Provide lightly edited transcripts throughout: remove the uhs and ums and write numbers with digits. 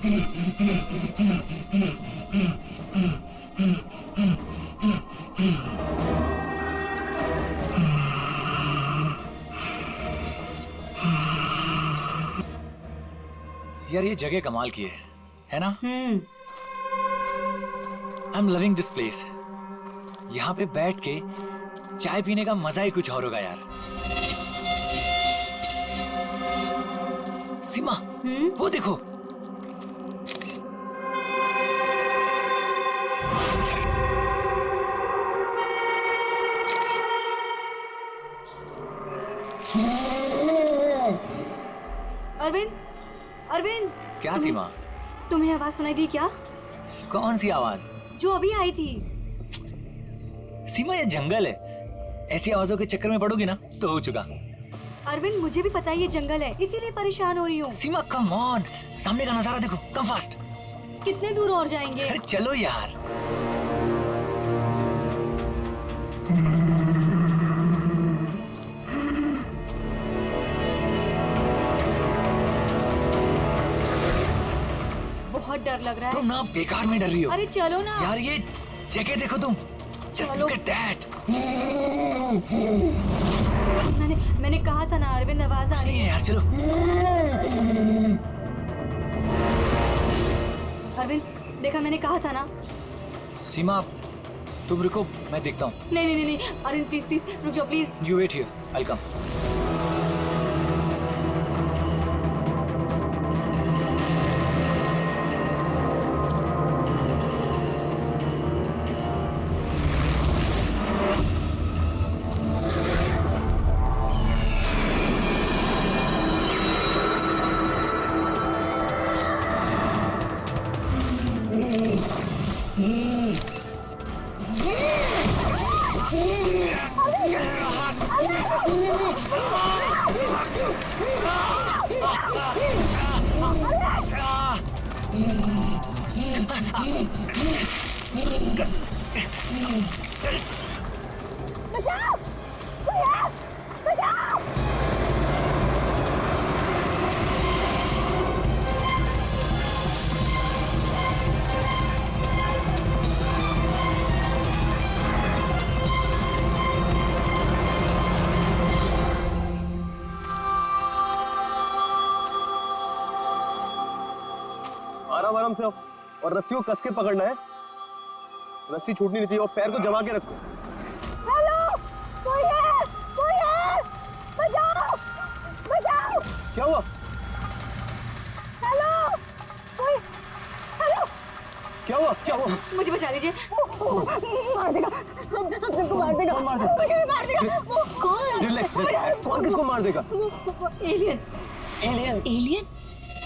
यार ये जगह कमाल की है ना? I am loving this place. यहाँ पे बैठ के चाय पीने का मजा ही कुछ और होगा यार। सीमा, वो देखो। अरविंद, अरविंद। क्या सीमा? तुम्हें आवाज सुनाई दी क्या? कौन सी आवाज? जो अभी आई थी। सीमा ये जंगल है, ऐसी आवाजों के चक्कर में पड़ोगी ना तो हो चुका। अरविंद मुझे भी पता है ये जंगल है, इसीलिए परेशान हो रही हूँ। सीमा कम ऑन, सामने का नजारा देखो, कम फास्ट। कितने दूर और जाएंगे? अरे चलो यार। बहुत डर लग रहा है। तुम ना बेकार में डर रही हो। अरे चलो ना यार, ये जगह देखो तुम। Just look at that. मैंने कहा था ना अरविंद, आवाज आ रही है। यार चलो। अरविंद देखा, मैंने कहा था ना। सीमा तुम रुको, मैं देखता हूँ। नहीं अरविंद प्लीज प्लीज रुक जाओ please. You wait here, I'll come. आराम से और रस्सी को कस के पकड़ना है। रस्सी छूटनी नहीं चाहिए और पैर को जमा के रखो। हेलो, कोई है, बचाओ, बचाओ। क्या हुआ? हेलो, कोई, हेलो। क्या हुआ? मुझे बचा लीजिए। मार देगा, हम सबको मार देगा। मुझे भी मार देगा। कौन? रिलैक्स, कौन किसको मार देगा? एलियन?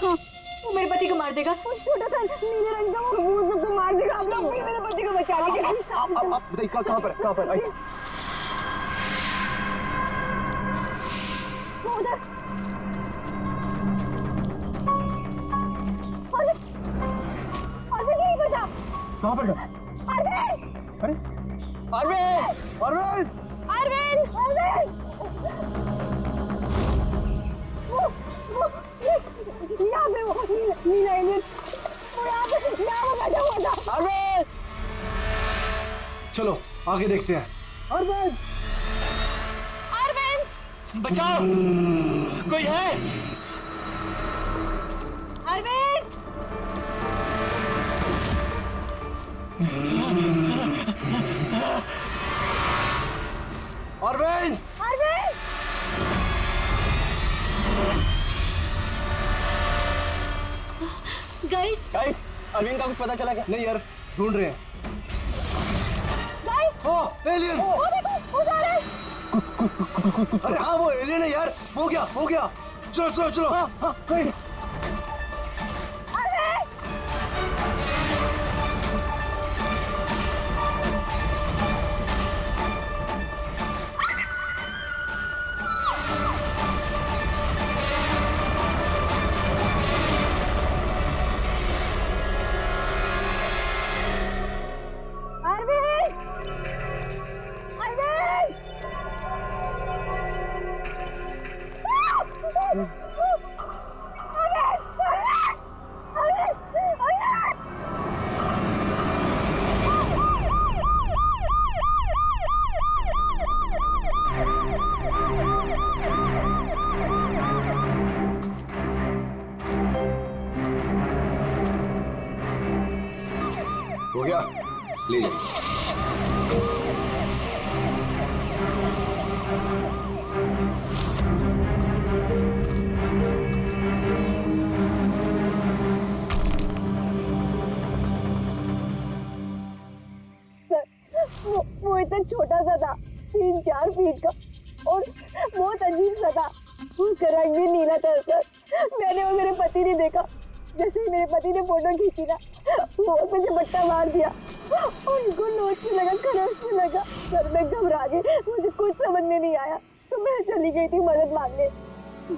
हाँ, वो मेरे पति को मार देगा। छोटा सा नीले रंग का वो भूत सबको मार देगा। आप लोग मेरे पति को बचा लीजिए। आप बताइए कहाँ पर? आइए। उधर। अरे यहीं पर था। कहाँ पर? अरविंद! यहाँ पे वो नीला एलियन, वो यहाँ बैठा हुआ था। अरविंद! चलो आगे देखते हैं। अरविंद! बचाओ, कोई है? अरविंद! अरविंद! गाइस, अरविंद का कुछ पता चला क्या? नहीं यार, ढूंढ रहे हैं। एलियन! अरे हाँ, वो एलियन है यार। हो गया। चलो। गया, ले जाइए। वो इतना छोटा सा था, 3-4 फीट का, और बहुत अजीब सा था। उसका रंग भी नीला था सर। मैंने और मेरे पति ने देखा, जैसे ही मेरे पति ने फोटो खींची ना, वो मुझे बट्टा मार दिया। उनको नोचने लगा, खरोचने लगा। सर मैं घबरा गई, मुझे कुछ समझ में नहीं आया, तो मैं चली गई थी मदद मांगने।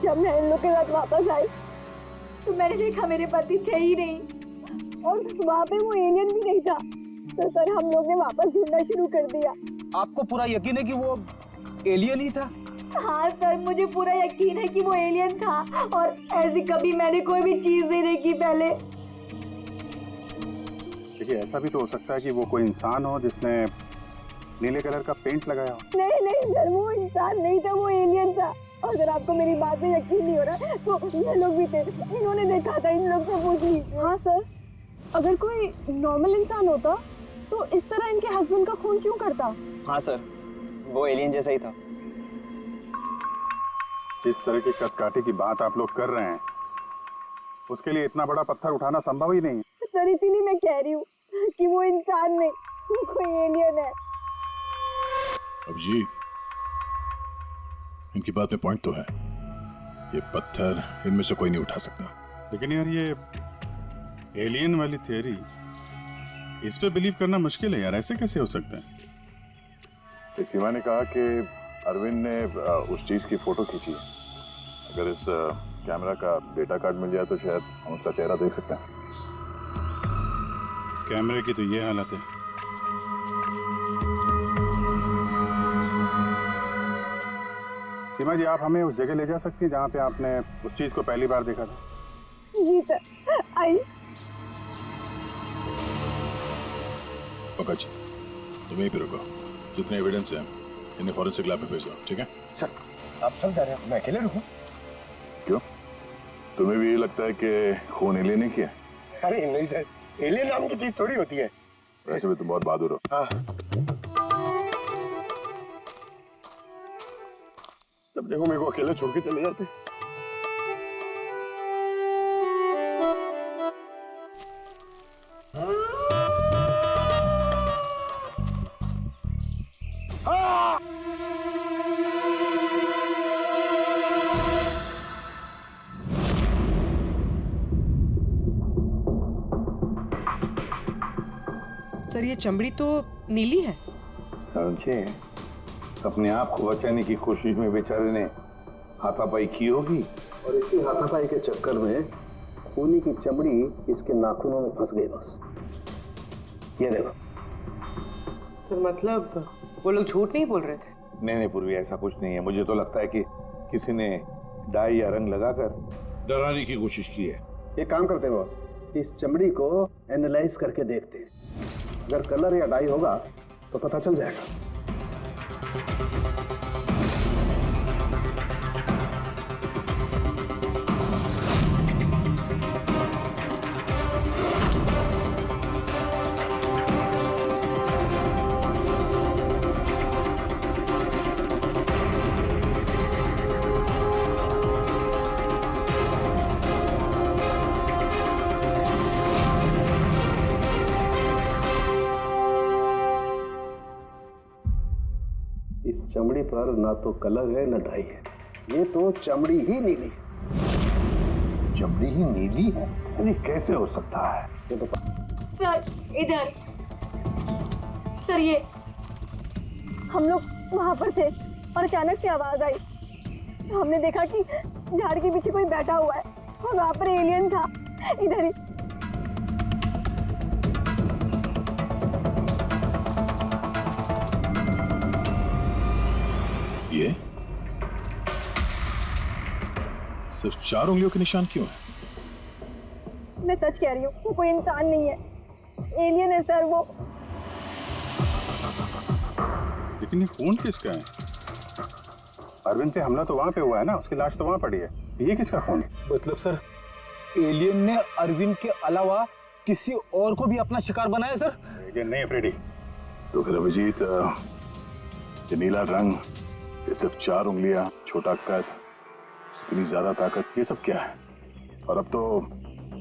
जब मैं इन लोग के साथ वापस आई तो मैंने देखा मेरे पति थे ही नहीं, और वहाँ पे वो एलियन भी नहीं था। तो सर हम लोग ने वापस ढूंढना शुरू कर दिया। आपको पूरा यकीन है कि वो एलियन ही था? हाँ सर, मुझे पूरा यकीन है कि वो एलियन था, और ऐसी कभी मैंने कोई भी चीज नहीं देखी पहले। देखिए, ऐसा भी तो हो सकता है कि वो कोई इंसान हो जिसने नीले कलर का पेंट लगाया हो। नहीं सर, वो इंसान नहीं था, वो एलियन था। और अगर आपको मेरी बात में यकीन नहीं हो रहा तो ये लोग भी थे, इन्होंने देखा था, इन लोग से पूछ लीजिए। हाँ सर, अगर कोई नॉर्मल इंसान होता तो इस तरह इनके हस्बैंड का खून क्यों करता? हाँ सर, वो एलियन जैसा ही था। जिस तरह की कदकाठी की बात आप लोग कर रहे हैं, उसके लिए इतना बड़ा पत्थर उठाना संभव ही नहीं है। सर इसीलिए मैं कह रही हूँ कि वो इंसान नहीं, वो कोई एलियन है। अभिजीत, इनकी बात में पॉइंट तो है। ये पत्थर इनमें से कोई नहीं उठा सकता। लेकिन यार, ये एलियन वाली थियरी, इस पे बिलीव करना मुश्किल है यार। ऐसे कैसे हो सकता है? सीमा ने कहा कि अरविंद ने उस चीज की फोटो खींची है। अगर इस कैमरा का डेटा कार्ड मिल जाए तो शायद हम उसका चेहरा देख सकते हैं। कैमरे की तो ये हालत है। सीमा जी, आप हमें उस जगह ले जा सकती हैं जहाँ पे आपने उस चीज को पहली बार देखा था? जी सर, आइए। पंकज, तुम यहीं पे रुको। जितने एविडेंस हैं इन्हें फॉरेंसिक लैब में भेज दो, ठीक है? सर, आप सब जा रहे हैं, मैं अकेले रुकूं? क्यों, तुम्हें भी ये लगता है कि खून एलियन ने किया? अरे नहीं सर, एलियन नाम की चीज थोड़ी होती है। वैसे भी तुम बहुत बहादुर हो। हाँ। तब देखो मेरे को अकेला छोड़ के चले जाते। सर ये चमड़ी तो नीली है। समझे, अपने आप को बचाने की कोशिश में बेचारे ने हाथापाई की होगी, और इसी हाथापाई के चक्कर में खूनी की चमड़ी इसके नाखूनों में फंस गई। बस ये देखो। सर मतलब वो लोग झूठ नहीं बोल रहे थे? नहीं पूर्वी, ऐसा कुछ नहीं है। मुझे तो लगता है कि किसी ने डाई या रंग लगाकर डराने की कोशिश की है। एक काम करते हैं बॉस, इस चमड़ी को एनालाइज करके देखते हैं। अगर कलर या डाई होगा तो पता चल जाएगा। इस चमड़ी पर ना तो कलर है ना डाई है, ये तो चमड़ी ही नीली है। चमड़ी ही नीली है? अरे कैसे हो सकता है? ये तो सर इधर। सर ये हम लोग वहाँ पर थे और अचानक से आवाज आई। हमने देखा कि झाड़ के पीछे कोई बैठा हुआ है और वहाँ पर एलियन था, इधर ही। ये सिर्फ 4 उंगलियों के निशान क्यों है? मैं सच कह रही हूँ, वो कोई इंसान नहीं है, एलियन है सर वो। लेकिन ये खून किसका है? अरविंद पे हमला तो वहाँ पे हुआ है ना, उसकी लाश तो वहाँ पड़ी है। ये किसका खून है? मतलब सर, एलियन ने अरविंद के अलावा किसी और को भी अपना शिकार बनाया सर? एलियन नहीं है फ्रेडी। तो फिर अभिजीत, ये नीला रंग, ये सिर्फ 4 उंगलियां, छोटा कद, इतनी ज्यादा ताकत, ये सब क्या है? और अब तो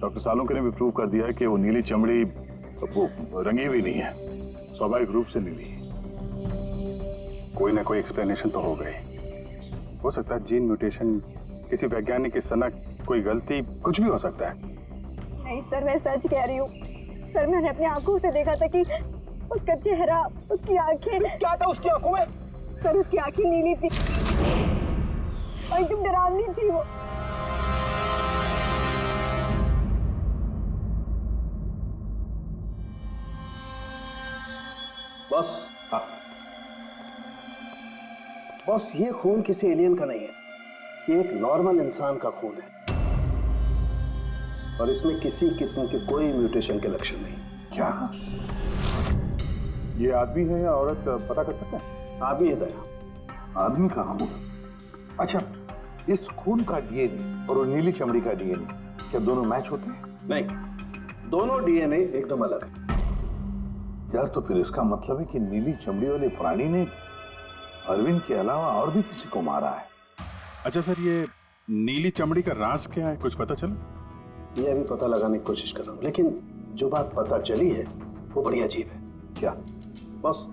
डॉक्टर सालोंके ने भी प्रूव कर दिया है कि वो नीली चमड़ी वो रंगी हुई नहीं है, स्वाभाविक रूप से नीली। कोई ना कोई एक्सप्लेनेशन तो हो गई। हो सकता है जीन म्यूटेशन, किसी वैज्ञानिक की सनक, कोई गलती, कुछ भी हो सकता है। नहीं सर, मैं सच कह रही हूँ सर। मैंने अपनी आंखों से देखा था कि उसका चेहरा, उसकी आंखें। क्या था उसकी आंखों में? सर उसकी आंखें नीली थी और एकदम डरावनी थी वो। बॉस, हाँ बॉस, ये खून किसी एलियन का नहीं है, ये एक नॉर्मल इंसान का खून है और इसमें किसी किस्म के कोई म्यूटेशन के लक्षण नहीं। क्या ये आदमी है या औरत पता कर सकते हैं? आदमी है दया। आदमी का खून? अच्छा, इस खून का डीएनए और वो नीली चमड़ी का डीएनए क्या दोनों मैच होते हैं? नहीं, दोनों डीएनए एकदम अलग है। यार तो फिर इसका मतलब है कि नीली चमड़ी वाले प्राणी ने अरविंद के अलावा और भी किसी को मारा है। अच्छा सर, ये नीली चमड़ी का राज क्या है, कुछ पता चला? ये अभी पता लगाने की कोशिश कर रहा हूँ, लेकिन जो बात पता चली है वो बड़ी अजीब है। क्या? बस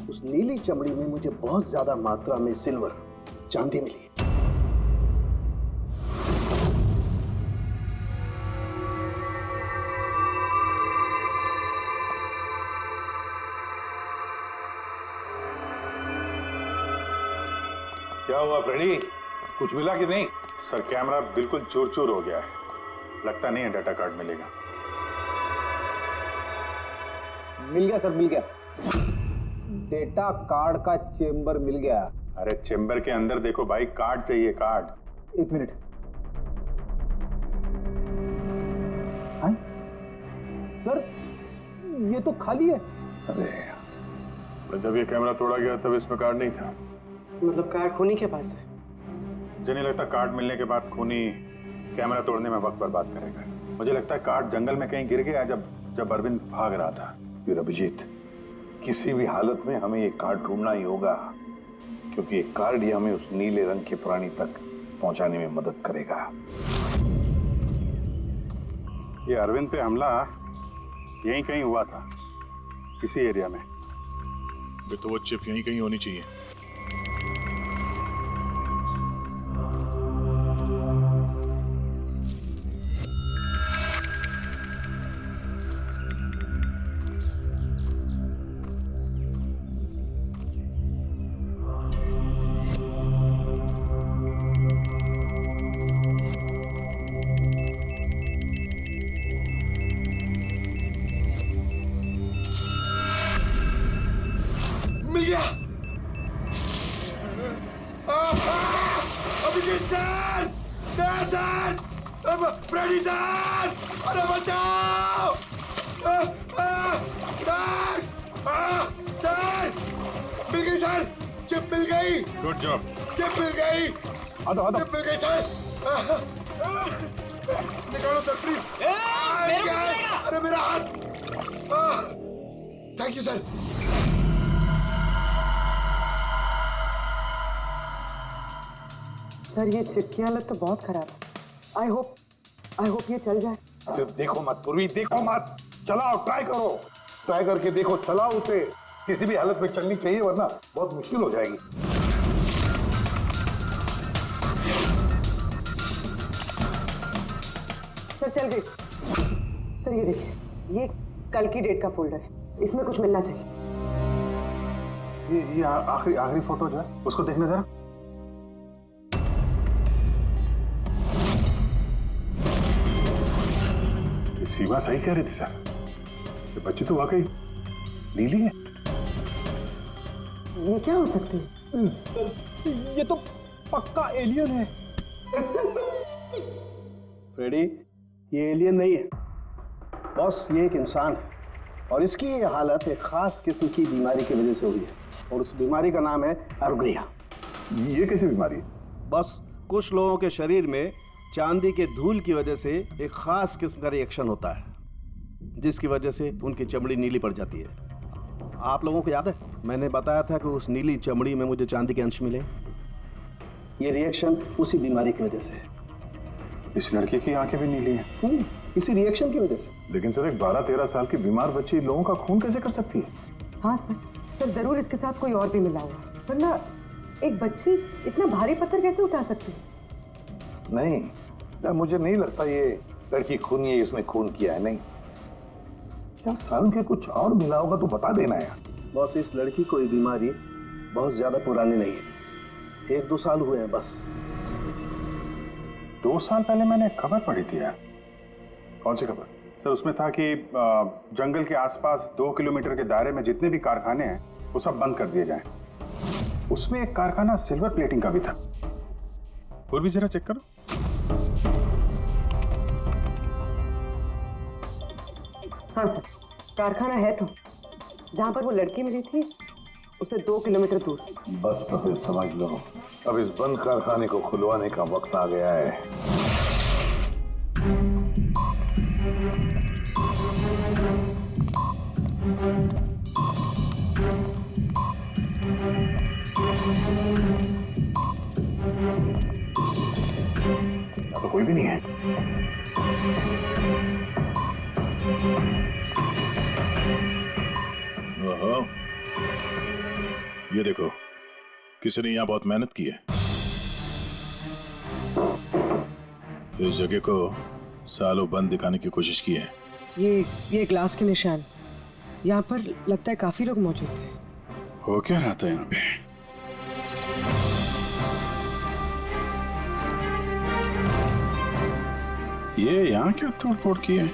उस नीली चमड़ी में मुझे बहुत ज्यादा मात्रा में सिल्वर, चांदी मिली है। क्या हुआ फ्रेडी, कुछ मिला कि नहीं? सर कैमरा बिल्कुल चूर चूर हो गया है, लगता नहीं है डाटा कार्ड मिलेगा। मिल गया सर, मिल गया। डेटा कार्ड का चेंबर मिल गया। अरे चेंबर के अंदर देखो भाई, कार्ड चाहिए, कार्ड। 1 मिनट। हाँ? सर ये तो खाली है। अरे जब ये कैमरा तोड़ा गया तब इसमें कार्ड नहीं था। मतलब कार्ड खूनी के पास है? मुझे नहीं लगता कार्ड मिलने के बाद खूनी कैमरा तोड़ने में वक्त बर्बाद करेगा। मुझे लगता है कार्ड जंगल में कहीं गिर गया जब अरविंद भाग रहा था। फिर अभिजीत, किसी भी हालत में हमें ये कार्ड ढूंढना ही होगा, क्योंकि ये कार्ड ही हमें उस नीले रंग के प्राणी तक पहुंचाने में मदद करेगा। ये अरविंद पे हमला यहीं कहीं हुआ था, किसी एरिया में। तो वो चिप यहीं कहीं होनी चाहिए। मिल गया। Abhijit sir, sir, Freddy sir, अरे बचाओ! सर, मिल गई सर, चिप मिल गई। Good job. चिप मिल गई। चिप मिल गई सर। निकालो सर प्लीज। अरे मेरा हाथ। Thank you sir. सर ये चिप की हालत तो बहुत खराब है। आई होप ये चल जाए। सिर्फ देखो मत पूर्वी, देखो मत, चलाओ, ट्राई करो, ट्राई करके देखो, चलाओ उसे। किसी भी हालत में चलनी चाहिए, वरना बहुत मुश्किल हो जाएगी। सर चल गई। सर ये देखिए, ये कल की डेट का फोल्डर है, इसमें कुछ मिलना चाहिए। ये आखिरी फोटो जो है उसको देखने जरा। सीमा सही कह रही थी सर, ये बच्ची तो वाकई नीली है। ये क्या हो सकती है? सर ये तो पक्का एलियन है। फ्रेडी, ये एलियन नहीं है बॉस, ये एक इंसान है और इसकी ये हालत एक खास किस्म की बीमारी की वजह से हुई है और उस बीमारी का नाम है अर्गलिया। ये कैसी बीमारी है? बस कुछ लोगों के शरीर में चांदी के धूल की वजह से एक खास किस्म का रिएक्शन होता है, जिसकी वजह से उनकी चमड़ी नीली पड़ जाती है। आप लोगों को याद है मैंने बताया था कि उस नीली चमड़ी में मुझे चांदी के अंश मिले? ये रिएक्शन उसी बीमारी की वजह से है। इस लड़की की आंखें भी नीली हैं। इसी रिएक्शन की वजह से। लेकिन सर, एक 12-13 साल की बीमार बच्ची लोगों का खून कैसे कर सकती है? हाँ सर जरूर इसके साथ कोई और भी मिला हुआ, वरना एक बच्ची इतना भारी पत्थर कैसे उठा सकती है? नहीं यार, मुझे नहीं लगता ये लड़की खूनी है, इसने खून किया है। नहीं यार, साल के कुछ और मिला होगा तो बता देना यार। बॉस, इस लड़की को ये बीमारी बहुत ज्यादा पुरानी नहीं है, 1-2 साल हुए हैं बस। 2 साल पहले मैंने खबर पढ़ी थी यार। कौन सी खबर? सर, उसमें था कि जंगल के आसपास 2 किलोमीटर के दायरे में जितने भी कारखाने हैं वो सब बंद कर दिए जाएं। उसमें एक कारखाना सिल्वर प्लेटिंग का भी था। और भी जरा चेक करो। हाँ सर, कारखाना है तो जहाँ पर वो लड़की मिली थी उसे 2 किलोमीटर दूर। बस तो फिर समझ लो, अब इस बंद कारखाने को खुलवाने का वक्त आ गया है। यहाँ तो कोई भी नहीं है। ओहो, ये देखो, किसी ने यहाँ बहुत मेहनत की है। इस जगह को सालों बंद दिखाने की कोशिश की है। ये ग्लास के निशान, यहाँ पर लगता है काफी लोग मौजूद थे। हो क्या रहा था यहाँ पे? ये यहाँ क्या तोड़ फोड़ की है?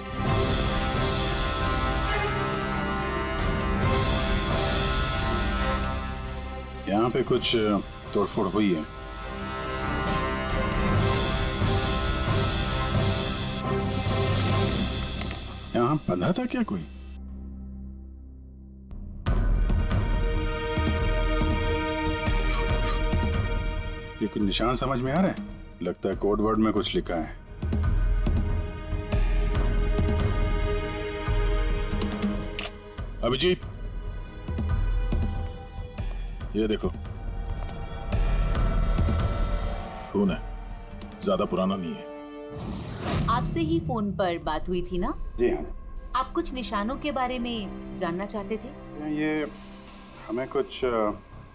यहाँ पे कुछ तोड़फोड़ हुई है। यहाँ बंधा था क्या कोई? ये कुछ निशान समझ में आ रहा है? लगता है कोड वर्ड में कुछ लिखा है। अभिजीत, ये देखो, खून है, ज्यादा पुराना नहीं है। आपसे ही फोन पर बात हुई थी ना? जी हाँ। आप कुछ निशानों के बारे में जानना चाहते थे? ये हमें कुछ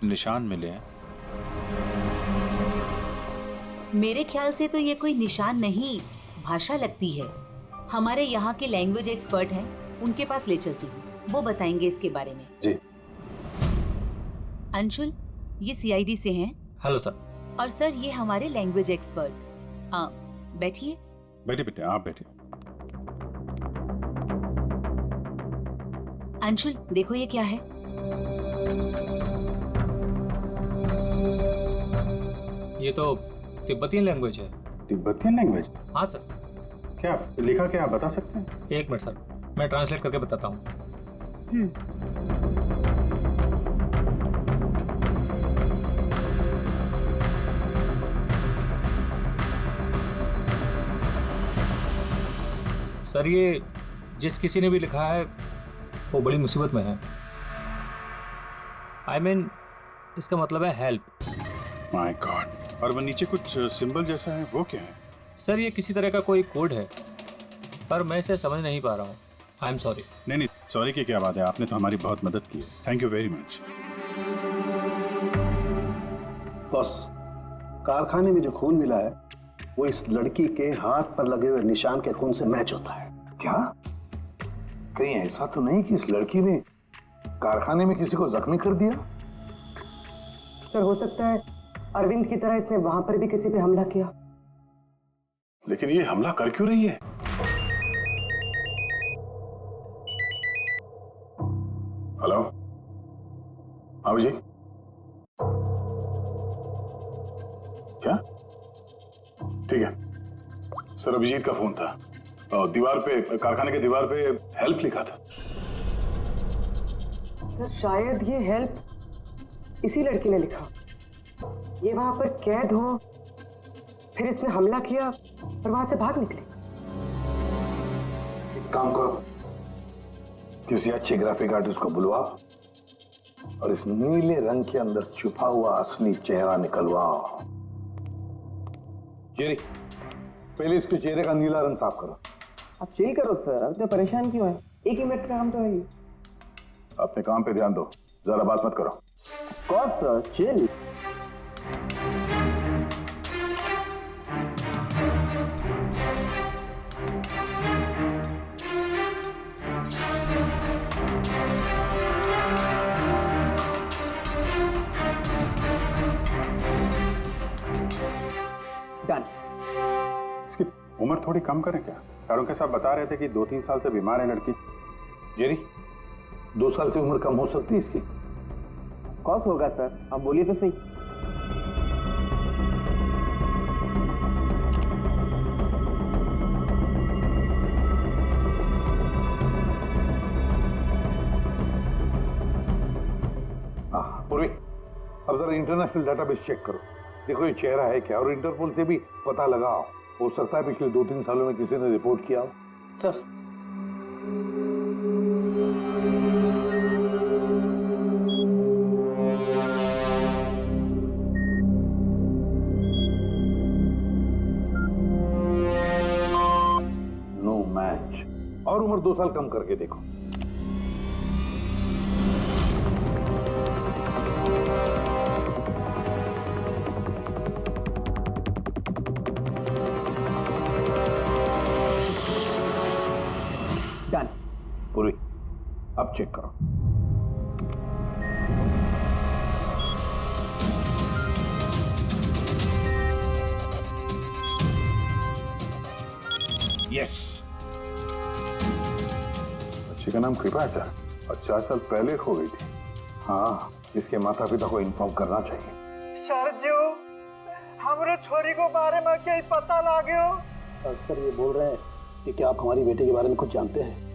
निशान मिले हैं। मेरे ख्याल से तो ये कोई निशान नहीं, भाषा लगती है। हमारे यहाँ के लैंग्वेज एक्सपर्ट हैं, उनके पास ले चलती हूँ, वो बताएंगे इसके बारे में। जी। अंशुल, ये सीआईडी से हैं। Hello sir. और सर, ये हमारे लैंग्वेज एक्सपर्ट। बैठिए। बैठे बेटे, आप बैठे। अंशुल, देखो ये क्या है। ये तो तिब्बतियन लैंग्वेज है। Tibetan language? हाँ सर। क्या लिखा, क्या आप बता सकते हैं? 1 मिनट सर, मैं ट्रांसलेट करके बताता हूँ। सर, ये जिस किसी ने भी लिखा है वो बड़ी मुसीबत में है। I mean, इसका मतलब है हेल्प। My God. और वो नीचे कुछ सिंबल जैसा है, वो क्या है? सर, ये किसी तरह का कोई कोड है, पर मैं इसे समझ नहीं पा रहा हूँ। I am sorry. नहीं, सॉरी की क्या बात है, आपने तो हमारी बहुत मदद की है। Thank you very much. Boss, कारखाने में जो खून मिला है वो इस लड़की के हाथ पर लगे हुए निशान के खून से मैच होता है। क्या? कहीं ऐसा तो नहीं कि इस लड़की ने कारखाने में किसी को जख्मी कर दिया? सर, हो सकता है अरविंद की तरह इसने वहां पर भी किसी पे हमला किया। लेकिन ये हमला कर क्यों रही है? हेलो, अभिजीत? क्या? ठीक है सर, अभिजीत का फोन था। दीवार पे, कारखाने के दीवार पे हेल्प लिखा था। सर, शायद ये हेल्प इसी लड़की ने लिखा। ये वहां पर कैद हो, फिर इसने हमला किया और वहां से भाग निकली। एक काम करो, किसी अच्छे ग्राफिक आर्टिस्ट को बुलवाओ और इस नीले रंग के अंदर छुपा हुआ असली चेहरा निकलवाओ। जेरी, पहले इसके चेहरे का नीला रंग साफ करो। आप चिल करो सर, अब तो परेशान क्यों है? 1 ही मिनट का काम तो है ही। अपने काम पे ध्यान दो, ज्यादा बात मत करो। कौन सर, चिल। डन। इसकी उम्र थोड़ी कम करें क्या? सारों के साथ बता रहे थे कि 2-3 साल से बीमार है लड़की। जेरी, 2 साल से उम्र कम हो सकती है इसकी? कौन होगा सर, आप बोलिए तो सही। पूर्वी, अब जरा इंटरनेशनल डाटाबेस चेक करो, देखो ये चेहरा है क्या, और इंटरपोल से भी पता लगाओ। हो सकता है पिछले 2-3 सालों में किसी ने रिपोर्ट किया हो। Sir, no match. और उम्र 2 साल कम करके देखो। डन। पूरी, अब चेक करो। यस। बच्ची का नाम कृपा है सर, और 4 साल पहले खो गई थी। हाँ, इसके माता पिता को इन्फॉर्म करना चाहिए। सर जो हमारे छोरी को बारे में क्या पता लागे हो? सर ये बोल रहे हैं कि क्या आप हमारी बेटे के बारे में कुछ जानते हैं?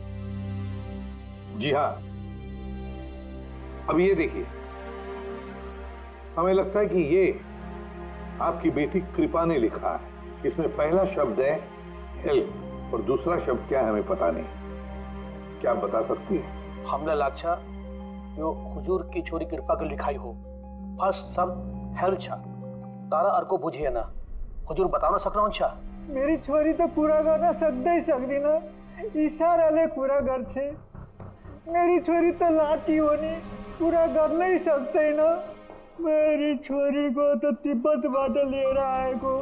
जी हाँ। अब ये देखिए, हमें लगता है कि ये आपकी बेटी कृपा ने लिखा है। इसमें पहला शब्द है हेल्प और दूसरा शब्द क्या है हमें पता नहीं। क्या आप बता सकती है? हमने लाक्षा यो हुजूर की छोरी कृपा के लिखाई हो। फर्स्ट शब्द हेल्प छा, तारा अर्को बुझिए ना। हुजूर बताना सकना हूं छा? मेरी छोरी तो पूरा करना सकते ही सकती ना, इशारा ले पूरा घर छे। मेरी छोरी तो लाठी होनी पूरा कर नहीं सकते ना। मेरी छोरी को तो तिब्बत बाटे ले रहा है को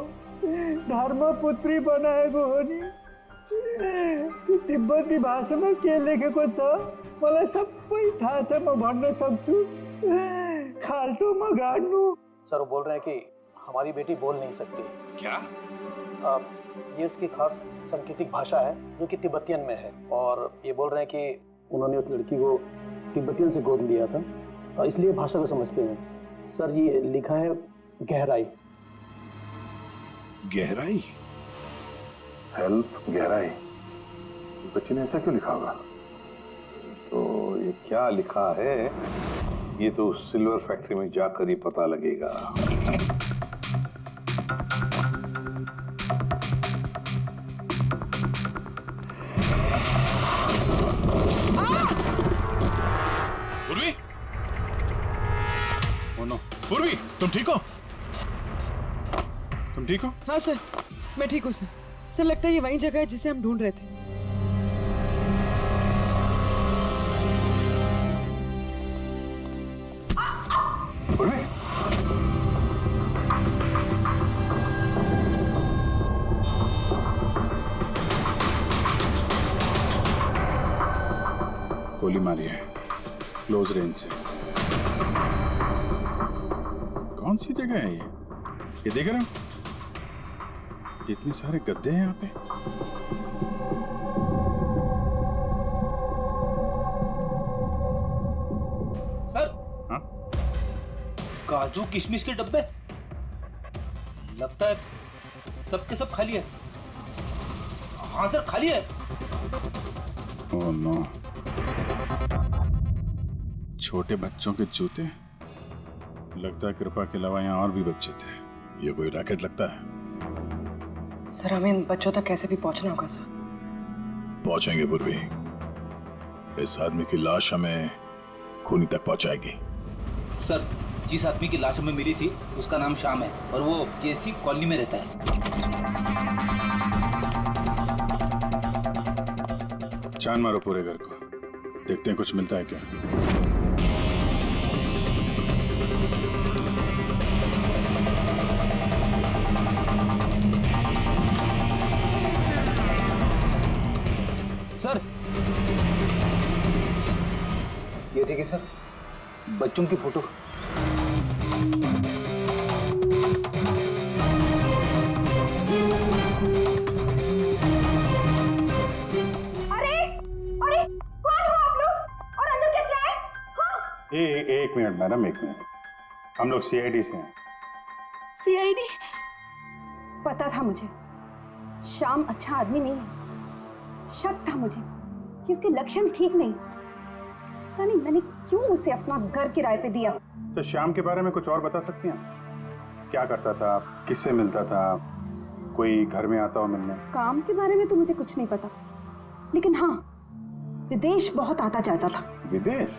धर्मपुत्री बनाए को होनी। तिब्बती भाषा में के लेखेको छ मलाई सबै थाहा छ, म भन्न सक्छु। खाल्टो म गाड्नु। सर वो बोल रहे हैं कि हमारी बेटी बोल नहीं सकती। क्या? ये उसकी खास सांकेतिक भाषा है जो कि तिब्बतियन में है, और ये बोल रहे हैं कि उन्होंने उस लड़की को तिब्बतियन से गोद लिया था, इसलिए भाषा को समझते हैं। सर ये लिखा है गहराई। गहराई? हेल्प, गहराई। बच्ची ने ऐसा क्यों लिखा होगा? तो ये क्या लिखा है, ये तो सिल्वर फैक्ट्री में जाकर ही पता लगेगा। पूर्वी! ओह नो, पूर्वी, तुम ठीक हो? तुम ठीक हो? हाँ सर, मैं ठीक हूँ सर। सर लगता है ये वही जगह है जिसे हम ढूंढ रहे थे। पूर्वी! गोली मारी है क्लोज रेंज से। कौन सी जगह है ये देख रहे हो? इतने सारे गद्दे हैं यहाँ पे। सर, हाँ? काजू किशमिश के डब्बे, लगता है सब के सब खाली है। हाँ सर, खाली है। ओह नो, छोटे बच्चों के जूते। लगता है कृपा के अलावा यहाँ और भी बच्चे थे। ये कोई रैकेट लगता है। सर हमें इन बच्चों तक कैसे भी पहुंचना होगा सर। पहुंचेंगे पूर्वी। इस आदमी की लाश हमें खूनी तक पहुंचाएगी। सर, जिस आदमी की लाश हमें मिली थी उसका नाम श्याम है और वो जेसी कॉलोनी में रहता है। छान मारो पूरे घर को, देखते हैं कुछ मिलता है क्या। सर, ये देखिए सर, बच्चों की फोटो। एक मिनट मैडम, एक मिनट। हम लोग सीआईडी से हैं। सीआईडी? पता था मुझे श्याम अच्छा आदमी नहीं है। शक था मुझे कि उसके लक्षण ठीक नहीं। पता नहीं मैंने क्यों उसे अपना घर किराए पे दिया। तो श्याम के बारे में कुछ और बता सकती हैं? क्या करता था, किससे मिलता था, कोई घर में आता हो मिलने? काम के बारे में तो मुझे कुछ नहीं पता, लेकिन हाँ, विदेश बहुत आता जाता था। विदेश?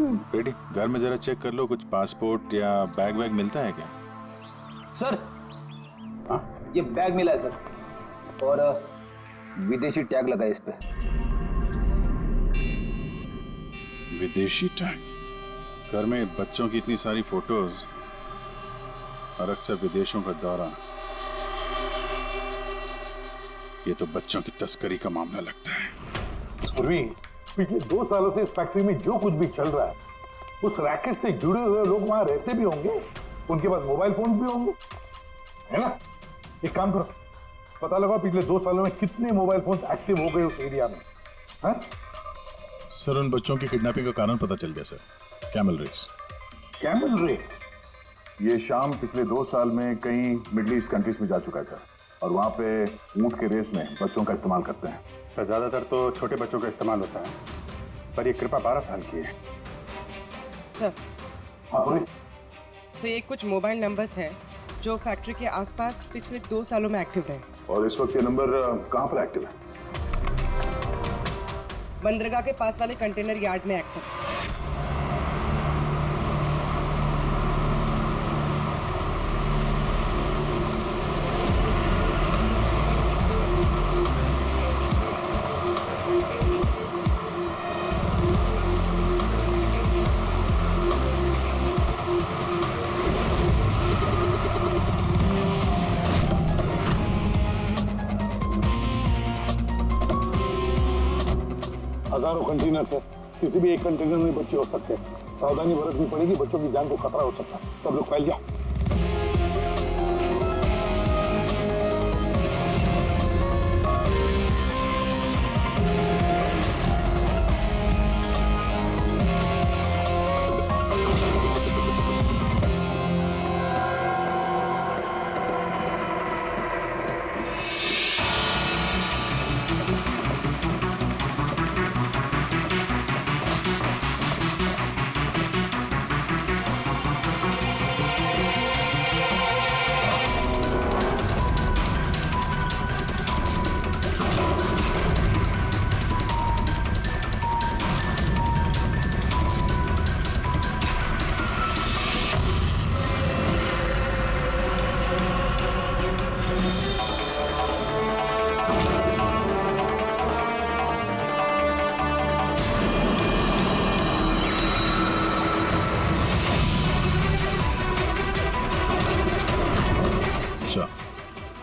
बेटी, घर में जरा चेक कर लो, कुछ पासपोर्ट या बैग वैग मिलता है क्या? सर, हाँ? ये बैग मिला है सर, और विदेशी टैग लगा है इस पे। विदेशी टैग? घर में बच्चों की इतनी सारी फोटोज और अक्सर विदेशों का दौरा, ये तो बच्चों की तस्करी का मामला लगता है। पूर्वी, पिछले 2 सालों से इस फैक्ट्री में जो कुछ भी चल रहा है, उस रैकेट से जुड़े हुए लोग वहां रहते भी होंगे, उनके पास मोबाइल फोन भी होंगे, है ना? एक काम करो, पता लगाओ पिछले 2 सालों में कितने मोबाइल फोन एक्टिव हो गए उस एरिया में। है? सर, उन बच्चों की किडनैपिंग का कारण पता चल गया sir, camel race. Camel race? ये शाम पिछले 2 साल में कई मिडिल ईस्ट कंट्रीज में जा चुका है सर, और वहाँ पे ऊंट के रेस में बच्चों का इस्तेमाल करते हैं। सर, ज्यादातर तो छोटे बच्चों का इस्तेमाल होता है, पर ये कृपा 12 साल की है। सर, हाँ, सर ये कुछ मोबाइल नंबर्स हैं जो फैक्ट्री के आसपास पिछले 2 सालों में एक्टिव रहे। और इस वक्त ये नंबर कहाँ पर एक्टिव है? बंदरगाह के पास वाले कंटेनर यार्ड में एक्टिव। हजारों कंटेनर सर, किसी भी एक कंटेनर में बच्चे हो सकते हैं। सावधानी बरतनी पड़ेगी, बच्चों की जान को खतरा हो सकता है। सब लोग फैल जाओ।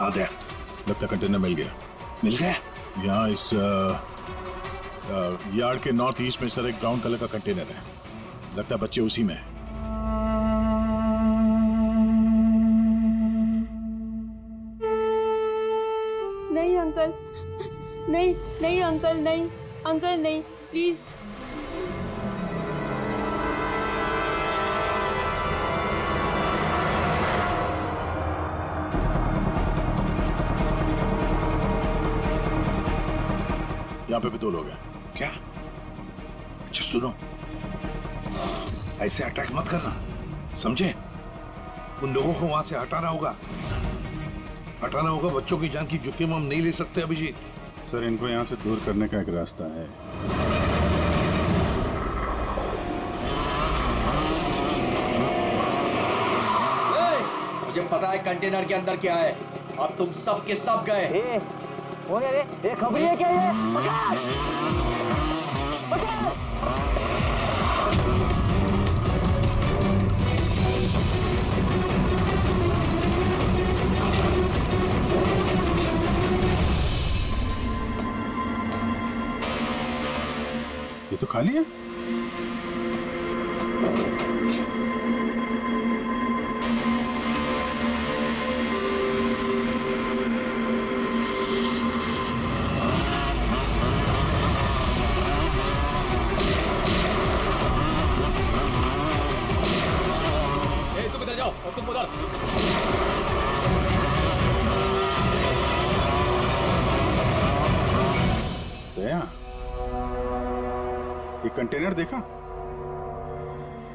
आ गया, लगता कंटेनर मिल गया। मिल गया? यहाँ इस यार्ड के नॉर्थ ईस्ट में सर एक ब्राउन कलर का कंटेनर है, लगता है बच्चे उसी में है। नहीं अंकल, नहीं नहीं अंकल, नहीं अंकल, नहीं प्लीज। यहाँ पे भी 2 लोग हैं। क्या? अच्छा सुनो, ऐसे अटैक मत करना, समझे? उन लोगों को वहां से हटाना होगा, बच्चों की जान की जोखिम हम नहीं ले सकते अभिजीत। सर, इनको यहाँ से दूर करने का एक रास्ता है। मुझे पता है कंटेनर के अंदर क्या है। अब तुम सब के सब गए। कौन है रे? ये खबरी है क्या ये? पकड़! पकड़! ये तो खाली है। तुम इधर जाओ और तुम उधर। दया, ये कंटेनर देखा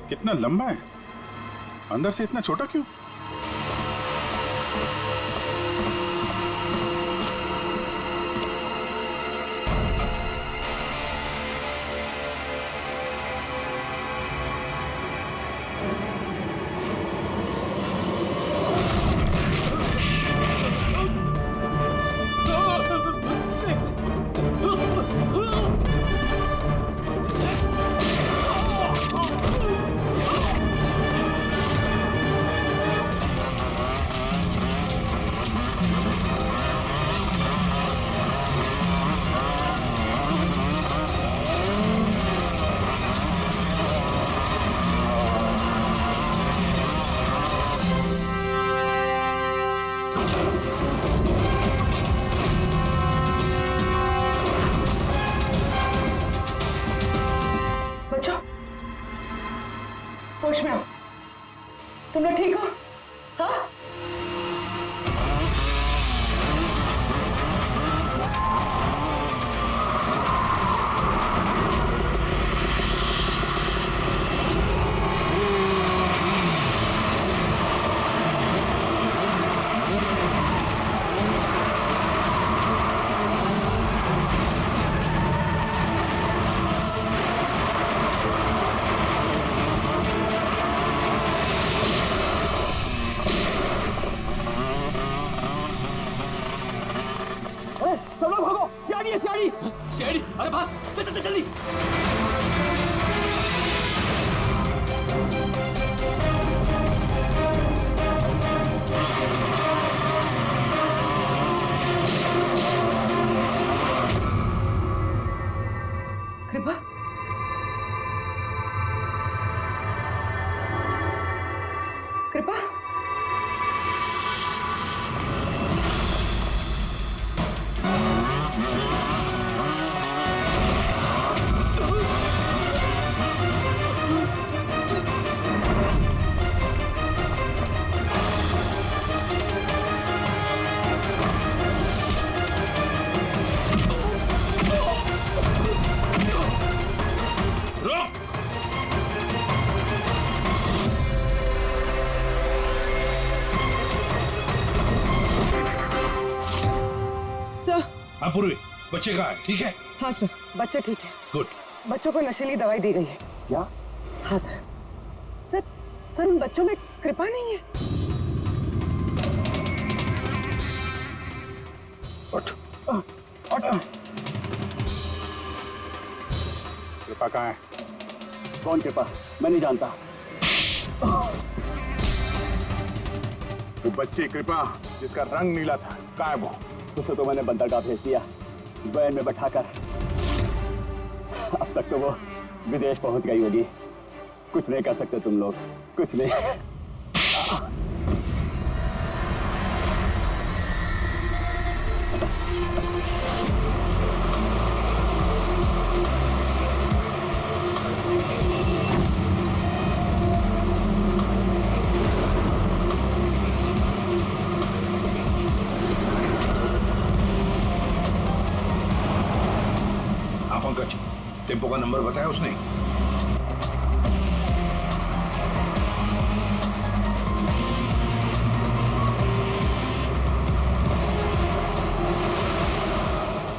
कितना लंबा है, अंदर से इतना छोटा क्यों? होश में आओ। तुम लोग ठीक हो? हाँ? सब लोग भागो, सियाड़ी है सियाड़ी। सियाड़ी, अरे भाग, चल चल चल जल्दी। कृपा, कृपा, हाँ पूर्वी, बच्चे कहाँ है? ठीक है? हाँ सर, बच्चे ठीक है। गुड। बच्चों को नशीली दवाई दी गई है। क्या? हाँ सर। सर, सर उन बच्चों में कृपा नहीं है। उठ। कृपा कहाँ है? कौन कृपा? मैं नहीं जानता। वो बच्ची कृपा जिसका रंग नीला था, कहाँ है वो? उसे तो मैंने बंदरगाह भेज दिया, वैन में बैठाकर। अब तक तो वो विदेश पहुंच गई होगी। कुछ नहीं कर सकते तुम लोग, कुछ नहीं। हाँ पंकज, टेम्पो का नंबर बताया उसने?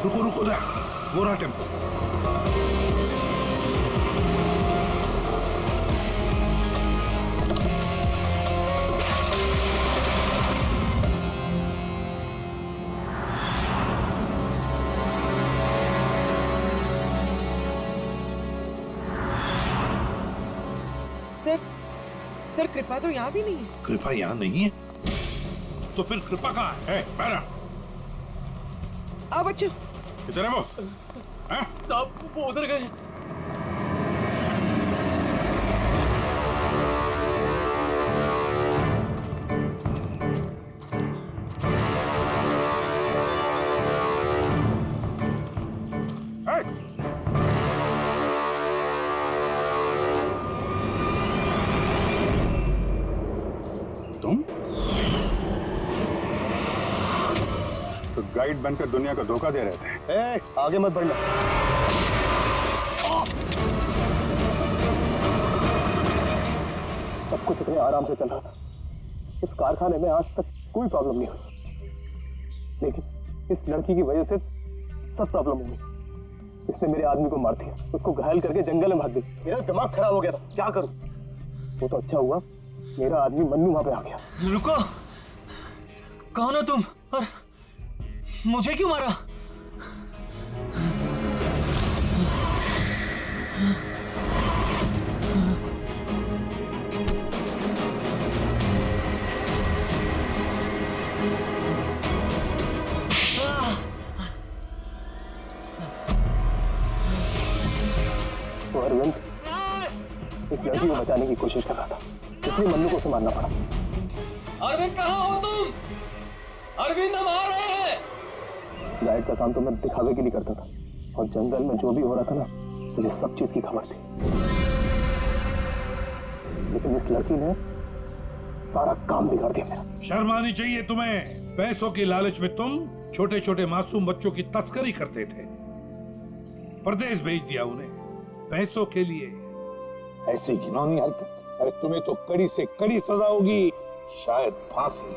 रुको रुको ना, वो रहा टेम्पो। सर कृपा तो यहाँ भी नहीं है। कृपा यहाँ नहीं है तो फिर कृपा कहाँ है? पैरा आ बच्चों, इधर है वो। साहब वो उधर गए। तुम तो गाइड बनकर दुनिया को धोखा दे रहे थे। आगे मत बढ़ना। सब कुछ इतने आराम से चल रहा था। इस कारखाने में आज तक कोई प्रॉब्लम नहीं हुई, लेकिन इस लड़की की वजह से सब प्रॉब्लम हुई। इसने मेरे आदमी को मार दिया, उसको घायल करके जंगल में भाग गई। मेरा दिमाग खराब हो गया था, क्या करूं? वो तो अच्छा हुआ मेरा आदमी मन्नू वहां पे आ गया। रुको, कौन हो तुम और मुझे क्यों मारा? तो अरविंद इस लड़की को बचाने की कोशिश कर रहा था, इसलिए मन्नू को उसे मारना पड़ा। अरविंद कहाँ हो तुम? अरविंद हम आ रहे हैं। गाइड का काम तो मैं दिखावे के लिए करता था, और जंगल में जो भी हो रहा था ना, मुझे सब चीज की खबर थी। लेकिन इस लड़की ने सारा काम बिगाड़ दिया मेरा। शर्म आनी चाहिए तुम्हें। पैसों की लालच में तुम छोटे छोटे मासूम बच्चों की तस्करी करते थे, परदेश भेज दिया उन्हें पैसों के लिए। ऐसी घिनौनी हरकत, अरे तुम्हें तो कड़ी से कड़ी सजा होगी, शायद फांसी।